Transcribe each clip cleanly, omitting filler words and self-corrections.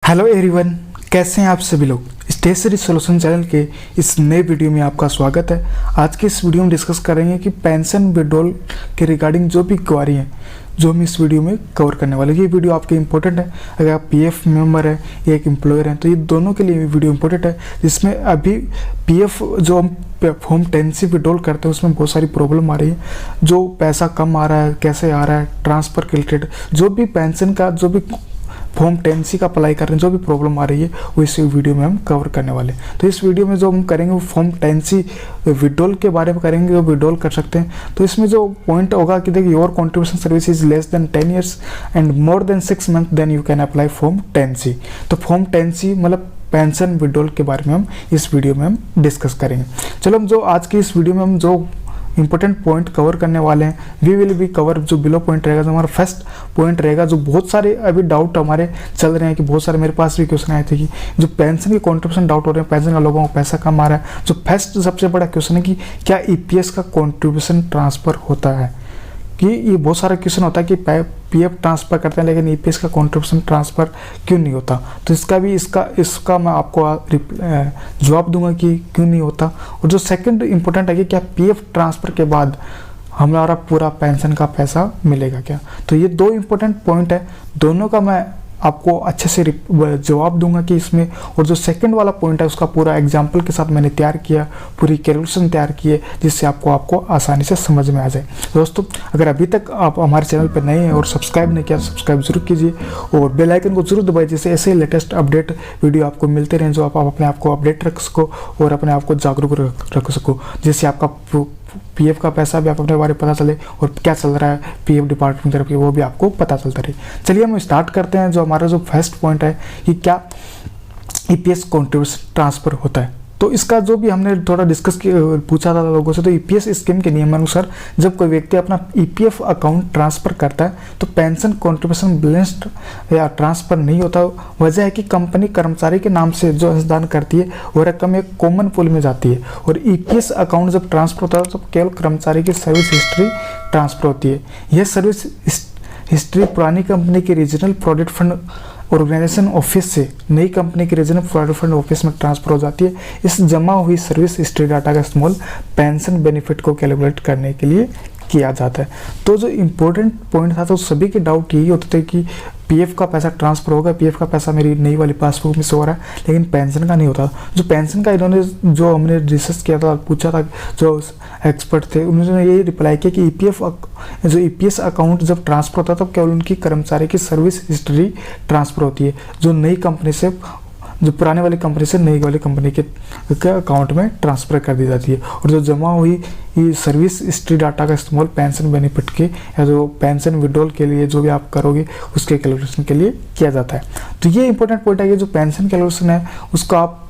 Hello everyone, कैसे हैं आप सभी लोग। स्टेशनरी सॉल्यूशन चैनल के इस नए वीडियो में आपका स्वागत है। आज के इस वीडियो में डिस्कस करेंगे कि पेंशन विड्रॉल के रिगार्डिंग जो भी क्वारी है जो हम इस वीडियो में कवर करने वाले हैं। ये वीडियो आपके इंपॉर्टेंट है। अगर आप पीएफ मेंबर है या एक एम्प्लॉयर है तो ये दोनों के लिए वीडियो इंपॉर्टेंट है, जिसमें अभी पीएफ जो हम फॉर्म 10C विड्रॉल करते हैं उसमें बहुत सारी प्रॉब्लम आ रही है। जो पैसा कम आ रहा है, कैसे आ रहा है, ट्रांसफ़र के रिलेटेड जो भी पेंशन का जो भी फॉर्म 10C का अप्लाई कर रहे हैं, जो भी प्रॉब्लम आ रही है वो इस वीडियो में हम कवर करने वाले हैं। तो इस वीडियो में जो हम करेंगे वो फॉर्म 10C विड्रॉल के बारे में करेंगे, जो विड्रॉल कर सकते हैं। तो इसमें जो पॉइंट होगा कि देखिए your contribution service is less than 10 years and more than 6 months then you can apply form 10C। तो फॉर्म 10C मतलब पेंशन विड्रॉल के बारे में हम इस वीडियो में हम डिस्कस करेंगे। चलो हम जो आज की इस वीडियो में हम जो इंपॉर्टेंट पॉइंट कवर करने वाले हैं, वी विल बी कवर जो बिलो पॉइंट रहेगा, जो हमारा फर्स्ट पॉइंट रहेगा। जो बहुत सारे अभी डाउट हमारे चल रहे हैं कि बहुत सारे मेरे पास भी क्वेश्चन आए थे कि जो पेंशन के कॉन्ट्रीब्यूशन डाउट हो रहे हैं, पेंशन का लोगों को पैसा कम आ रहा है। जो फर्स्ट सबसे बड़ा क्वेश्चन है कि क्या ईपीएस का कॉन्ट्रीब्यूशन ट्रांसफर होता है, कि ये बहुत सारा क्वेश्चन होता है कि पीएफ ट्रांसफ़र करते हैं लेकिन ईपीएस का कंट्रीब्यूशन ट्रांसफ़र क्यों नहीं होता। तो इसका मैं आपको जवाब दूंगा कि क्यों नहीं होता। और जो सेकंड इंपॉर्टेंट है कि क्या पीएफ ट्रांसफ़र के बाद हमारा पूरा पेंशन का पैसा मिलेगा क्या। तो ये दो इंपॉर्टेंट पॉइंट है, दोनों का मैं आपको अच्छे से जवाब दूंगा कि इसमें। और जो सेकंड वाला पॉइंट है उसका पूरा एग्जांपल के साथ मैंने तैयार किया, पूरी कैलकुलेशन तैयार की है, जिससे आपको आसानी से समझ में आ जाए। दोस्तों, अगर अभी तक आप हमारे चैनल पर नए हैं और सब्सक्राइब नहीं किया तो सब्सक्राइब जरूर कीजिए और बेल आइकन को जरूर दबाइए, जिससे ऐसे लेटेस्ट अपडेट वीडियो आपको मिलते रहें, जो आप अपने आप को अपडेट रख सको और अपने आप को जागरूक रख सको, जिससे आपका पीएफ का पैसा भी आप अपने बारे में पता चले और क्या चल रहा है पीएफ डिपार्टमेंट तरफ की वो भी आपको पता चलता रहे। चलिए हम स्टार्ट करते हैं। जो हमारा जो फर्स्ट पॉइंट है कि क्या ईपीएस कॉन्ट्रीब्यूशन ट्रांसफर होता है, तो इसका जो भी हमने थोड़ा डिस्कस पूछा था लोगों से, तो ईपीएस स्कीम के नियमानुसार जब कोई व्यक्ति अपना ईपीएफ अकाउंट ट्रांसफर करता है तो पेंशन कॉन्ट्रीब्यूशन बैलेंस या ट्रांसफर नहीं होता। वजह है कि कंपनी कर्मचारी के नाम से जो अंशदान करती है वो रकम एक कॉमन पूल में जाती है और ईपीएस अकाउंट जब ट्रांसफर होता है तो केवल कर्मचारी की सर्विस हिस्ट्री ट्रांसफर होती है। यह सर्विस हिस्ट्री पुरानी कंपनी के regional provident fund organisation office से नई कंपनी के रीजनल प्रोविडेंट फंड ऑफिस में ट्रांसफर हो जाती है। इस जमा हुई सर्विस हिस्ट्री डाटा का इस्तेमाल पेंशन बेनिफिट को कैलकुलेट करने के लिए किया जाता है। तो जो इम्पोर्टेंट पॉइंट था तो सभी के डाउट यही होते थे कि पीएफ का पैसा ट्रांसफर होगा, पीएफ का पैसा मेरी नई वाली पासबुक में से हो रहा है, लेकिन पेंशन का नहीं होता। जो पेंशन का इन्होंने जो हमने रिसर्च किया था, पूछा था, जो एक्सपर्ट थे उन्होंने ये रिप्लाई किया कि ईपीएस अकाउंट जब ट्रांसफर होता है तब केवल उनकी कर्मचारी की सर्विस हिस्ट्री ट्रांसफर होती है, जो नई कंपनी से जो पुराने वाली कंपनी से नई वाली कंपनी के अकाउंट में ट्रांसफ़र कर दी जाती है। और जो जमा हुई ये सर्विस हिस्ट्री डाटा का इस्तेमाल पेंशन बेनिफिट के या जो पेंशन विड्रॉल के लिए जो भी आप करोगे उसके कैलकुलेशन के लिए किया जाता है। तो ये इंपॉर्टेंट पॉइंट है कि जो पेंशन कैलकुलेशन है उसको आपको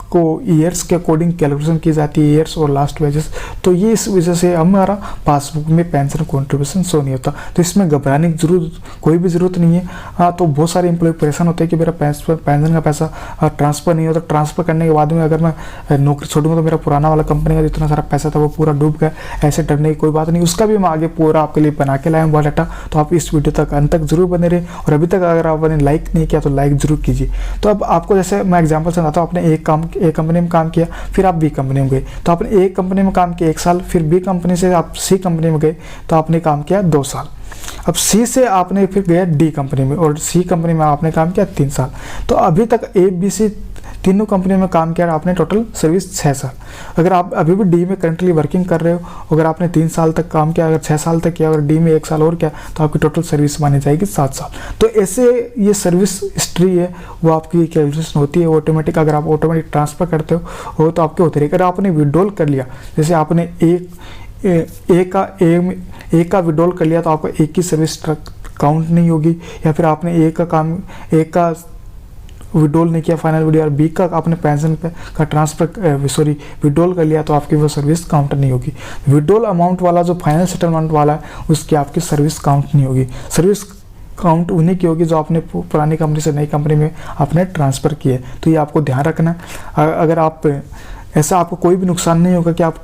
ईयर्स के अकॉर्डिंग कैलकुलेशन की जाती है, ईयर्स और लास्ट वेजेस। तो ये इस वजह से हमारा पासबुक में पेंशन कॉन्ट्रीब्यूशन शो नहीं होता। तो इसमें घबराने की कोई भी ज़रूरत नहीं है। हाँ, तो बहुत सारे एम्प्लॉय परेशान होते हैं कि मेरा पेंशन का पैसा ट्रांसफ़र नहीं होता। ट्रांसफ़र करने के बाद में अगर मैं नौकरी छोड़ूंगा तो मेरा पुराना वाला कंपनी का जितना सारा पैसा था वो पूरा डूब गया। ऐसे डरने की कोई बात नहीं, उसका भी मैं आगे पूरा आपके लिए बना के लाया हूँ डाटा। तो आप इस वीडियो तक अंत तक जरूर बने रहे और अभी तक अगर आपने लाइक नहीं किया तो लाइक जरूर कीजिए। तो अब आपको जैसे मैं एग्जाम्पल समझाता हूँ, आपने एक कंपनी में काम किया, फिर आप बी कंपनी में गए तो आपने एक कंपनी में काम किया 1 साल, फिर बी कंपनी से आप सी कंपनी में गए तो आपने काम किया 2 साल। अब सी से आपने फिर गया डी कंपनी में और सी कंपनी में आपने काम किया 3 साल। तो अभी तक ए बी सी तीनों कंपनी में काम किया, आपने टोटल सर्विस 6 साल। अगर आप अभी भी डी में करंटली वर्किंग कर रहे हो, अगर आपने 3 साल तक काम किया, अगर 6 साल तक किया, अगर डी में 1 साल और किया तो आपकी टोटल सर्विस मानी जाएगी 7 साल। तो ऐसे ये सर्विस हिस्ट्री है वो आपकी कैलकुलेशन होती है ऑटोमेटिक। अगर आप ऑटोमेटिक ट्रांसफ़र करते हो तो आपके होते रहे। अगर आपने विड्रॉल कर लिया, जैसे आपने एक का विड्रॉल कर लिया तो आपको एक की सर्विस काउंट नहीं होगी, या फिर आपने एक का विड्रॉल नहीं किया फाइनल विड्रॉल और बी का आपने पेंशन का ट्रांसफर विड्रॉल कर लिया तो आपकी वो सर्विस काउंट नहीं होगी। विड्रॉल अमाउंट वाला जो फाइनल सेटलमेंट वाला है उसकी आपकी सर्विस काउंट नहीं होगी। सर्विस काउंट उन्हीं की होगी जो आपने पुरानी कंपनी से नई कंपनी में आपने ट्रांसफ़र किए। तो ये आपको ध्यान रखना है। अगर आप ऐसा आपको कोई भी नुकसान नहीं होगा कि आप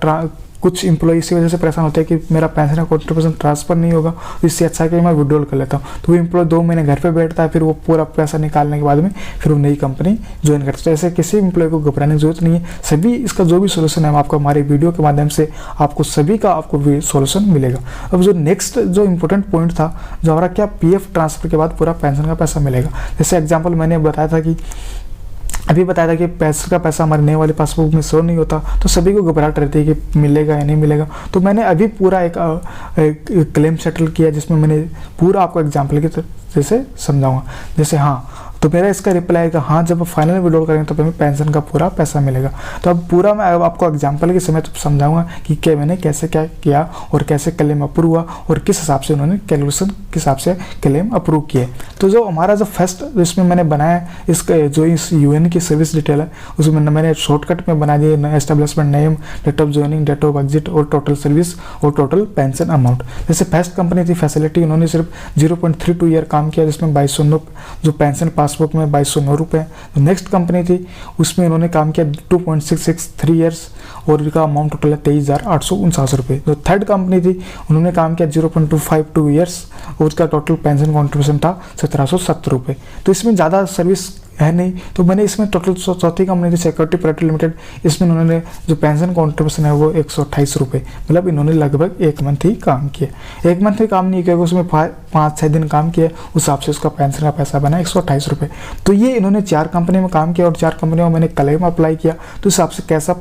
कुछ एम्प्लॉय इसी वजह से परेशान होते हैं कि मेरा पेंशन का कंट्रीब्यूशन ट्रांसफर नहीं होगा, तो इससे अच्छा है कि मैं विड्रॉल कर लेता हूँ। तो वो एम्प्लॉय 2 महीने घर पे बैठता है, फिर वो पूरा पैसा निकालने के बाद में फिर वो नई कंपनी ज्वाइन करता है। तो ऐसे किसी एम्प्लॉय को घबराने की जरूरत नहीं है। सभी इसका जो भी सोल्यूशन है हम आपको हमारे वीडियो के माध्यम से आपको सभी का आपको सोल्यूशन मिलेगा। अब जो नेक्स्ट जो इंपॉर्टेंट पॉइंट था, जो हमारा क्या पीएफ ट्रांसफर के बाद पूरा पेंशन का पैसा मिलेगा। जैसे एग्जांपल मैंने बताया था कि पेंशन का पैसा हमारे नए वाले पासबुक में शो नहीं होता, तो सभी को घबराहट रहती है कि मिलेगा या नहीं मिलेगा। तो मैंने अभी पूरा एक क्लेम सेटल किया जिसमें मैंने पूरा आपको एग्जाम्पल की जैसे समझाऊंगा। जैसे हाँ, तो मेरा इसका रिप्लाई आएगा हाँ, जब फाइनल विड्रॉल करेंगे तो हमें पेंशन का पूरा पैसा मिलेगा। तो अब पूरा मैं आपको एग्जांपल के समय तो समझाऊंगा कि क्या मैंने कैसे क्या किया और कैसे क्लेम अप्रूव हुआ और किस हिसाब से उन्होंने कैलकुलेशन के हिसाब से क्लेम अप्रूव किए। तो जो हमारा जो फर्स्ट इसमें मैंने बनाया इसका जो इस यूएन की सर्विस डिटेल है उसमें मैंने शॉर्टकट में बना दिया establishment name, date of joining, date of exit और टोटल सर्विस और टोटल पेंशन अमाउंट। जैसे फर्स्ट कंपनी थी फैसिलिटी, उन्होंने सिर्फ 0.32 ईयर काम किया जिसमें 2209 जो पेंशन पासबुक में 2209 रुपये। तो नेक्स्ट कंपनी थी उसमें उन्होंने काम किया 2.663 ईयर्स और इनका अमाउंट टोटल है 23,849 रुपये। जो थर्ड कंपनी थी उन्होंने काम किया 0.252 ईयर्स और उसका टोटल पेंशन कॉन्ट्रीब्यूशन था 1770 रुपये। तो इसमें ज़्यादा सर्विस है नहीं, तो मैंने इसमें टोटल चौथी कंपनी थी सिक्योरिटी प्राइवेट लिमिटेड, इसमें उन्होंने जो पेंशन कॉन्ट्रीब्यूशन है वो 128 रुपये, मतलब इन्होंने लगभग 1 मंथ ही काम किया। 1 मंथ ही काम नहीं किया, उसमें 5-6 दिन काम किया, उस हिसाब से उसका पेंशन का पैसा बना 128 रुपये। तो ये इन्होंने 4 कंपनी में काम किया और 4 कंपनियों में मैंने क्लेम अप्लाई किया। तो इस हिसाब से कैसा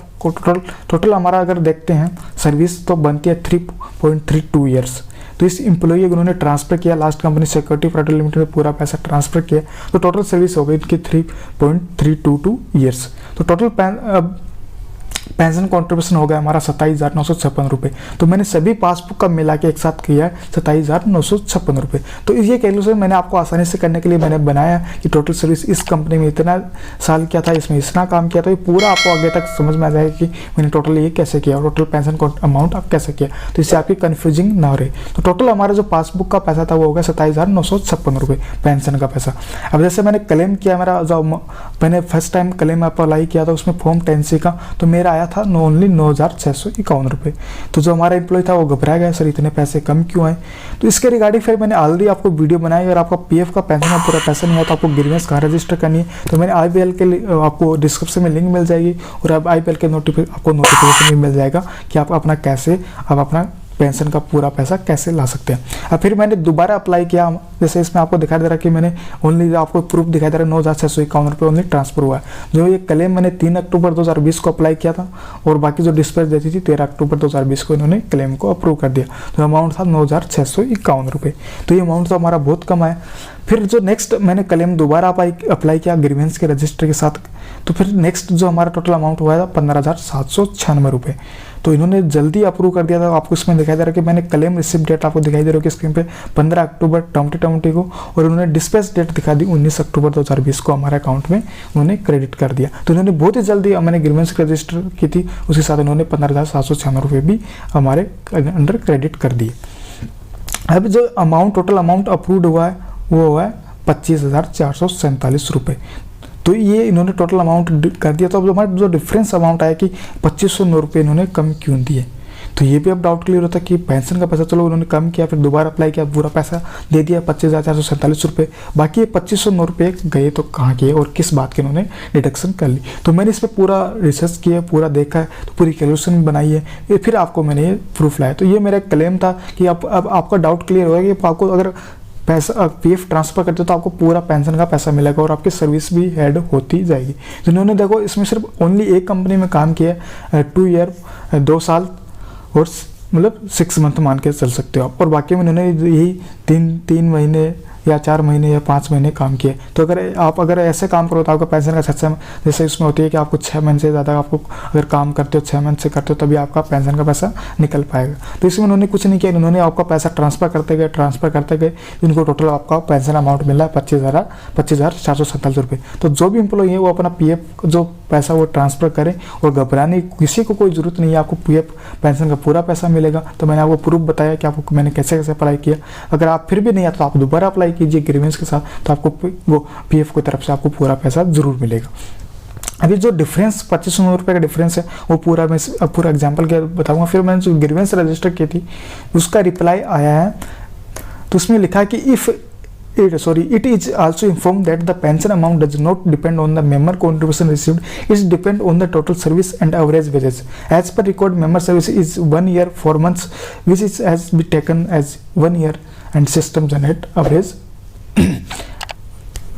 टोटल हमारा अगर देखते हैं सर्विस तो बनती है 3.32 ईयर्स। तो इस एम्प्लॉई उन्होंने ट्रांसफर किया, last company security private limited में पूरा पैसा ट्रांसफर किया, तो टोटल सर्विस हो गई इनकी 3.322 ईयर्स। तो टोटल पेंशन कॉन्ट्रीब्यूशन हो गया हमारा 27,956 रुपये। तो मैंने सभी पासबुक का मिला के एक साथ किया है 27,956 रुपये। तो ये कैलकुलेशन मैंने आपको आसानी से करने के लिए मैंने बनाया कि टोटल सर्विस इस कंपनी में इतना साल किया था, इसमें इतना काम किया था। ये पूरा आपको आगे तक समझ में आ जाएगा कि मैंने टोटल ये कैसे किया, टोटल पेंशन अमाउंट आप कैसे किया, तो इससे आपकी कन्फ्यूजिंग ना रहे। तो टोटल हमारा जो पासबुक का पैसा था वो हो गया 27,956 रुपये पेंशन का पैसा। अब जैसे मैंने क्लेम किया, मेरा जो मैंने फर्स्ट टाइम क्लेम अप्लाई किया था उसमें फॉर्म 10C का, तो मेरा आया था ओनली 9,651 रुपये। तो जो हमारा एम्प्लॉय था वो घबरा गया, सर इतने पैसे कम क्यों आए। तो इसके रिगार्डिंग फिर मैंने ऑलरेडी आपको वीडियो बनाई, अगर आपका पीएफ का पेंशन का पूरा पैसा नहीं आया तो आपको ग्रीवेंस कहाँ रजिस्टर करनी है, तो मैंने आईपीएल के आपको डिस्क्रिप्शन में लिंक मिल जाएगी और अब आईपीएल के आपको नोटिफिकेशन भी मिल जाएगा कि आप अपना कैसे आप अपना पेंशन का पूरा पैसा कैसे ला सकते हैं। अब फिर मैंने दोबारा अप्लाई किया, जैसे इसमें आपको दिखाई दे रहा है कि मैंने ओनली आपको प्रूफ दिखाई दे रहा है 9,651 रुपये ओनली ट्रांसफर हुआ है। जो ये क्लेम मैंने 3 अक्टूबर 2020 को अप्लाई किया था और बाकी जो डिस्पैच देती थी 13 अक्टूबर 2020 को इन्होंने क्लेम को अप्रूव कर दिया। तो अमाउंट था 9,651 रुपये। तो ये अमाउंट तो हमारा बहुत कम आया। फिर जो नेक्स्ट मैंने क्लेम दोबारा अप्लाई किया ग्रीवेंस के रजिस्टर के साथ, तो फिर नेक्स्ट जो हमारा टोटल अमाउंट हुआ था 15,796 रुपये। तो इन्होंने जल्दी अप्रूव कर दिया था। आपको इसमें दिखाई दे रहा है कि मैंने क्लेम रिसिप्ट डेट आपको दिखाई दे रहा है कि स्क्रीन पे 15 अक्टूबर 2020 को, और उन्होंने डिस्पैच डेट दिखा दी 19 अक्टूबर 2020 को हमारे अकाउंट में उन्होंने क्रेडिट कर दिया। तो इन्होंने बहुत ही जल्दी मैंने ग्रीवेंस रजिस्टर की थी, उसके साथ इन्होंने 15,796 रुपये भी हमारे अंडर क्रेडिट कर दिए। अब जो अमाउंट टोटल अमाउंट अप्रूव्ड हुआ है वो हुआ है 25,447 रुपये। तो ये इन्होंने टोटल अमाउंट कर दिया। तो अब हमारा जो डिफरेंस अमाउंट आया कि 2,509 रुपये इन्होंने कम क्यों दिए, तो ये भी अब डाउट क्लियर होता है कि पेंशन का पैसा चलो उन्होंने कम किया, फिर दोबारा अप्लाई किया, पूरा पैसा दे दिया 25,447 रुपये, बाकी ये 2,509 रुपये गए तो कहाँ गए और किस बात के इन्होंने डिडक्शन कर ली। तो मैंने इस पर पूरा रिसर्च किया, पूरा देखा है, तो पूरी कैलकुलेशन बनाई है, ये फिर आपको मैंने ये प्रूफ लाया। तो ये मेरा क्लेम था कि अब आपका डाउट क्लियर होगा कि आपको अगर पैसा पीएफ ट्रांसफर करते हो तो आपको पूरा पेंशन का पैसा मिलेगा और आपकी सर्विस भी ऐड होती जाएगी। जिन्होंने देखो इसमें सिर्फ ओनली एक कंपनी में काम किया 2 ईयर 2 साल और मतलब 6 मंथ मान के चल सकते हो आप, और बाकी में उन्होंने यही 3 महीने या 4 महीने या 5 महीने काम किए। तो अगर ऐसे काम करो तो आपका पेंशन का 6 जैसे इसमें होती है कि आपको 6 महीने से ज़्यादा आपको अगर काम करते हो 6 मंथ से करते हो तभी आपका पेंशन का पैसा निकल पाएगा। तो इसमें उन्होंने कुछ नहीं किया, उन्होंने आपका पैसा ट्रांसफ़र करते गए इनको टोटल आपका पेंशन अमाउंट मिला है 25,447 रुपये। तो जो भी एम्प्लॉई है वो अपना पीएफ जो पैसा वो ट्रांसफ़र करें और घबराने किसी को कोई ज़रूरत नहीं है, आपको पीएफ पेंशन का पूरा पैसा मिलेगा। तो मैंने आपको प्रूफ बताया कि आपको मैंने कैसे अप्लाई किया। अगर आप फिर भी नहीं आता तो आप दोबारा अप्लाई कीजिए ग्रीवेंस के साथ, तो आपको वो पीएफ की तरफ से आपको पूरा पैसा जरूर मिलेगा। अभी जो डिफरेंस 2500 रुपये का डिफरेंस है वो पूरा मैं पूरा एग्जांपल के बताऊंगा। फिर मैंने जो ग्रीवेंस रजिस्टर की थी उसका रिप्लाई आया है, तो उसमें लिखा है कि it is also informed that the pension amount does not depend on the member contribution received, it depends on the total service and average wages. As per record, member service is 1 year 4 months, which has been taken as 1 year and system generate average.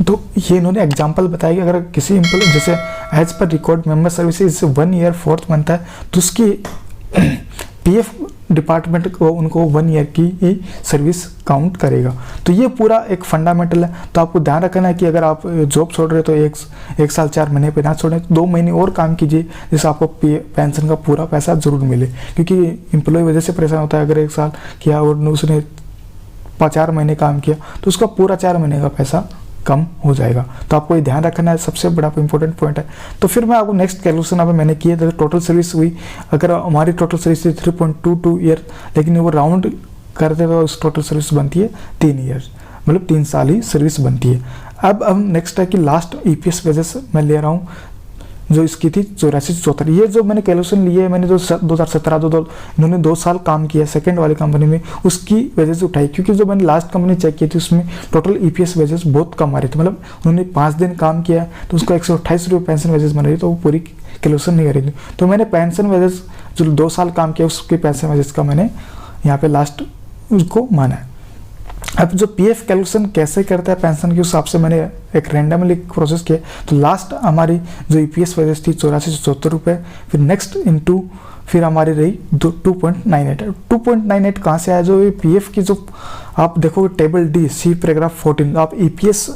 तो ये इन्होंने example बताया कि अगर किसी employ जैसे as पर record member service is 1 year 4th month है तो उसकी पीएफ डिपार्टमेंट को उनको 1 ईयर की ही सर्विस काउंट करेगा। तो ये पूरा एक फंडामेंटल है। तो आपको ध्यान रखना है कि अगर आप जॉब छोड़ रहे हो तो 1 साल 4 महीने पे ना छोड़ें, 2 महीने और काम कीजिए जिससे आपको पेंशन का पूरा पैसा जरूर मिले, क्योंकि एम्प्लॉय वजह से परेशान होता है। अगर 1 साल किया और उसने 4 महीने काम किया तो उसका पूरा 4 महीने का पैसा कम हो जाएगा। तो आपको ये ध्यान रखना है, सबसे बड़ा इंपॉर्टेंट पॉइंट है। तो फिर मैं आपको नेक्स्ट कैलकुलेशन अब मैंने किया था, टोटल सर्विस हुई, अगर हमारी टोटल सर्विस 3.22 ईयर, लेकिन वो राउंड करते हुए उस टोटल सर्विस बनती है 3 ईयर, मतलब 3 साल ही सर्विस बनती है। अब हम नेक्स्ट है कि लास्ट ईपीएस वेजेस मैं ले रहा हूँ जो इसकी थी 84-74। ये जो मैंने कैलकुलेशन लिए है, मैंने जो 2017 इन्होंने 2 साल काम किया सेकंड वाली कंपनी में, उसकी वेजेस उठाई, क्योंकि जो मैंने लास्ट कंपनी चेक की थी उसमें टोटल ईपीएस वेजेस बहुत कम आ रही थी। मतलब उन्होंने 5 दिन काम किया तो उसको 128 रुपये पेंशन वेजेस बन रही, तो वो पूरी कैलकुलेशन नहीं कर रही थी। तो मैंने पेंशन वेजेस जो 2 साल काम किया उसके पेंशन वेजेस का मैंने यहाँ पे लास्ट उसको माना है। अब जो पीएफ कैलकुलेशन कैसे करता है पेंशन के हिसाब से मैंने एक रैंडमली प्रोसेस किया। तो लास्ट हमारी जो ईपीएस वेजेस थी 84-74 रुपये, फिर नेक्स्ट इनटू फिर हमारी रही 2.98। 2.98 कहाँ से आया? जो ये पीएफ की जो आप देखोगे टेबल डी सी पैराग्राफ 14, आप ईपीएस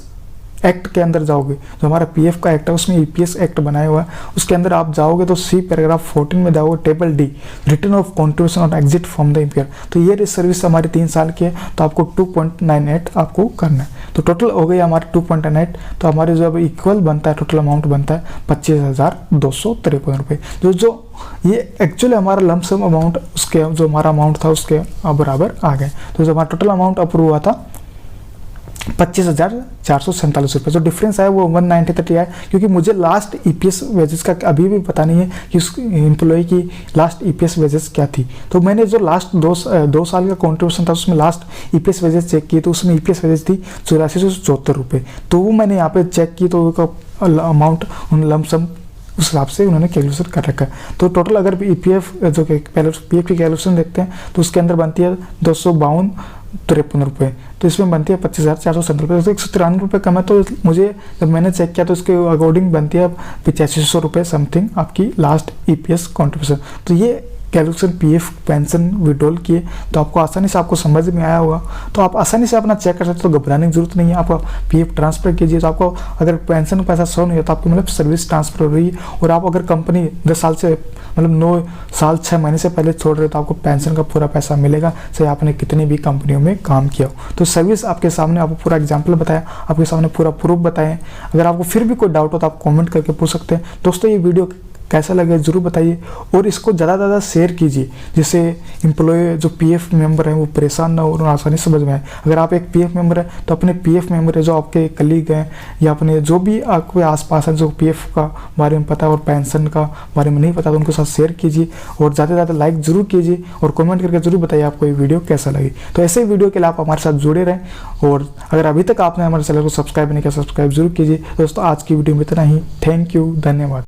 एक्ट के अंदर जाओगे, जो हमारा पीएफ का एक्ट है उसमें ईपीएस एक्ट बनाया हुआ है, उसके अंदर आप जाओगे तो सी पैराग्राफ 14 में जाओगे, table D return of contribution on exit from the employer. तो ये सर्विस हमारी 3 साल की है, तो आपको 2.98 आपको करना है। तो टोटल हो गई हमारी 2.98। तो हमारे जो अब इक्वल बनता है, टोटल अमाउंट बनता है 25,253 रुपये। जो ये एक्चुअली हमारा लमसम अमाउंट उसके जो हमारा अमाउंट था उसके बराबर आ गए। तो जो हमारा टोटल अमाउंट अप्रूव हुआ था 25,447 रुपये, जो डिफरेंस है वो 193 है, क्योंकि मुझे लास्ट ईपीएस वेजेस का अभी भी पता नहीं है कि उस एम्प्लॉय की लास्ट ईपीएस वेजेस क्या थी। तो मैंने जो लास्ट 2 साल का कॉन्ट्रीब्यूशन था उसमें लास्ट ईपीएस वेजेस चेक की, तो उसमें ईपीएस वेजेस थी 8474 रुपये। तो वो मैंने यहाँ पे चेक की तो अमाउंट उन लमसम उस हिसाब से उन्होंने कैलकुलेशन कर रखा है। तो टोटल अगर ईपीएफ जो पीएफ की कैलकुलेशन देखते हैं तो उसके अंदर बनती है 252-53 रुपये, तो इसमें बनती है 25,470 रुपये, तो 193 रुपये कम है। तो मुझे जब मैंने चेक किया तो उसके अकॉर्डिंग बनती है 8500 रुपये समथिंग आपकी लास्ट ईपीएस कॉन्ट्रीब्यूशन। तो ये कैलकुलेशन पीएफ पेंशन विड्रॉल किए तो आपको आसानी से आपको समझ में आया होगा, तो आप आसानी से अपना चेक कर सकते हो, तो घबराने की जरूरत नहीं है। आप पीएफ ट्रांसफर कीजिए तो आपको अगर पेंशन का पैसा शो नहीं होता, आपको मतलब सर्विस ट्रांसफर हो रही है, और आप अगर कंपनी 10 साल से मतलब 9 साल 6 महीने से पहले छोड़ रहे हो तो आपको पेंशन का पूरा पैसा मिलेगा, चाहे आपने कितनी भी कंपनियों में काम किया हो। तो सर्विस आपके सामने आपको पूरा एग्जाम्पल बताया, आपके सामने पूरा प्रूफ बताए। अगर आपको फिर भी कोई डाउट हो तो आप कॉमेंट करके पूछ सकते हैं। दोस्तों ये वीडियो कैसा लगे जरूर बताइए, और इसको ज़्यादा से ज़्यादा शेयर कीजिए, जिससे एम्प्लॉय जो पीएफ मेंबर हैं वो परेशान ना हो और आसानी से समझ में आए। अगर आप एक पीएफ मेंबर है तो अपने पीएफ मेंबर है जो आपके कलीग हैं या अपने जो भी आपके आसपास हैं जो पीएफ का बारे में पता है और पेंशन का बारे में नहीं पता, तो उनके साथ शेयर कीजिए, और ज़्यादा से ज़्यादा लाइक जरूर कीजिए और कमेंट करके जरूर बताइए आपको ये वीडियो कैसा लगी। तो ऐसे वीडियो के लिए आप हमारे साथ जुड़े रहें, और अगर अभी तक आपने हमारे चैनल को सब्सक्राइब नहीं किया सब्सक्राइब जरूर कीजिए। दोस्तों आज की वीडियो में इतना ही। थैंक यू, धन्यवाद।